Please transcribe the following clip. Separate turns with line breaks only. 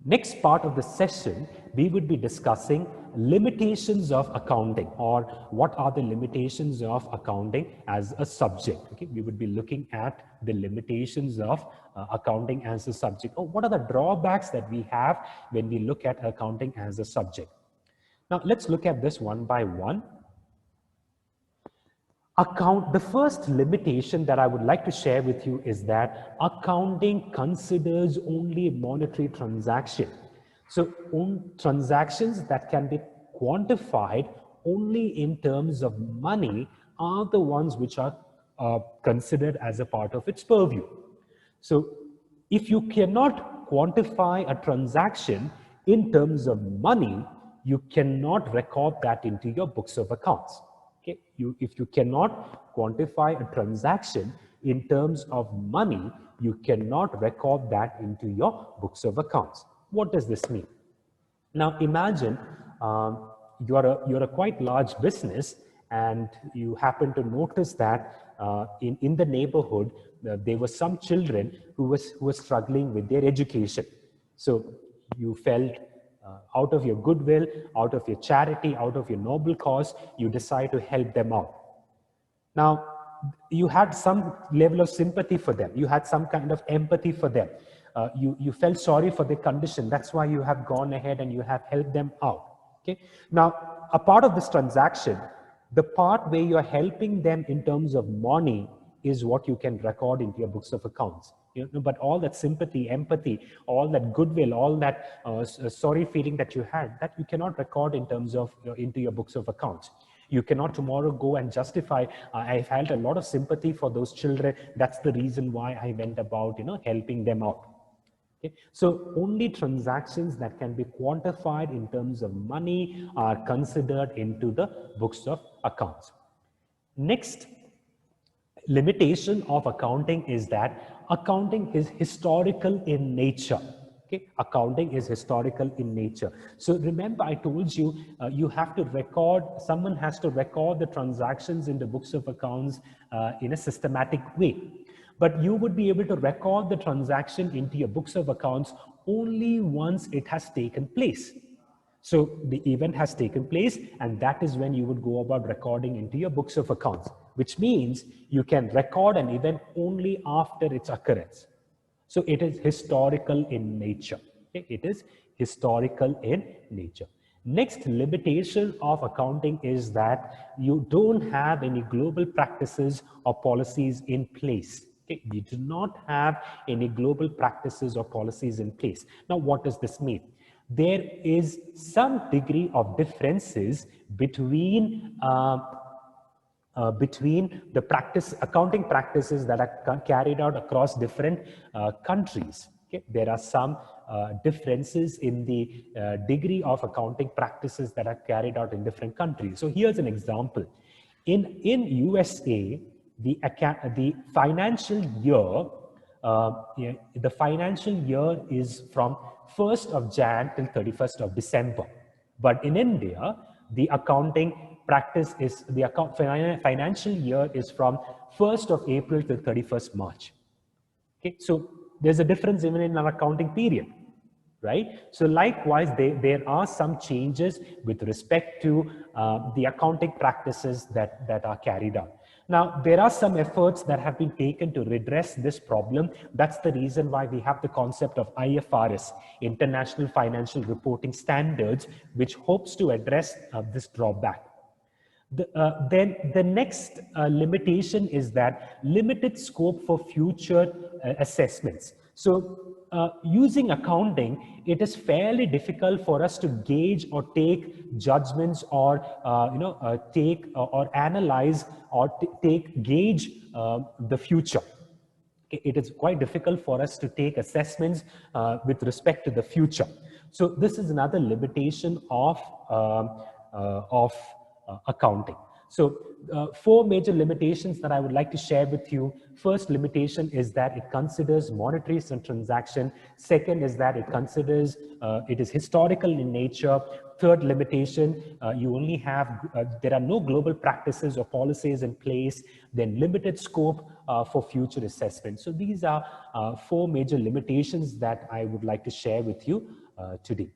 Next part of the session, we would be discussing limitations of accounting, or what are the limitations of accounting as a subject. Okay, we would be looking at the limitations of accounting as a subject, or what are the drawbacks that we have when we look at accounting as a subject. Now, let's look at this one by one. The first limitation that I would like to share with you is that accounting considers only monetary transaction. So transactions that can be quantified only in terms of money are the ones which are considered as a part of its purview. So if you cannot quantify a transaction in terms of money, you cannot record that into your books of accounts. Okay? If you cannot quantify a transaction in terms of money, you cannot record that into your books of accounts. What does this mean? Now imagine you're a quite large business, and you happen to notice that in the neighborhood there were some children who were struggling with their education. So you felt out of your goodwill, out of your charity, out of your noble cause, you decide to help them out. Now, you had some level of sympathy for them. You had some kind of empathy for them. You felt sorry for their condition. That's why you have gone ahead and you have helped them out. Okay. Now, a part of this transaction, the part where you are helping them in terms of money is what you can record into your books of accounts. You know, but all that sympathy, empathy, all that goodwill, all that sorry feeling that you had, that you cannot record in terms of into your books of accounts. You cannot tomorrow go and justify, I felt a lot of sympathy for those children. That's the reason why I went about, helping them out. Okay. So only transactions that can be quantified in terms of money are considered into the books of accounts. Next limitation of accounting is that accounting is historical in nature. Okay, accounting is historical in nature. So remember, I told you, you have to record, someone has to record the transactions in the books of accounts in a systematic way. But you would be able to record the transaction into your books of accounts only once it has taken place. So the event has taken place, and that is when you would go about recording into your books of accounts, which means you can record an event only after its occurrence. So it is historical in nature. Okay? It is historical in nature. Next limitation of accounting is that you don't have any global practices or policies in place. Okay? You do not have any global practices or policies in place. Now, what does this mean? There is some degree of differences between the accounting practices that are carried out across different countries. Okay? There are some differences in the degree of accounting practices that are carried out in different countries. So here's an example. In USA, the financial year the financial year is from 1st of Jan till 31st of December. But in India, the accounting practice is financial year is from 1st of April till 31st March. Okay, so there's a difference even in our accounting period, right? So likewise, there are some changes with respect to the accounting practices that are carried out. Now, there are some efforts that have been taken to redress this problem. That's the reason why we have the concept of IFRS, International Financial Reporting Standards, which hopes to address this drawback. Then the next limitation is that limited scope for future assessments. So using accounting, it is fairly difficult for us to gauge or take judgments or take or analyze or gauge the future. It is quite difficult for us to take assessments with respect to the future. So this is another limitation of accounting. So 4 major limitations that I would like to share with you. First limitation is that it considers monetary transaction. Second is that it considers it is historical in nature. Third limitation, you only have, there are no global practices or policies in place. Then limited scope for future assessment. So these are 4 major limitations that I would like to share with you. today.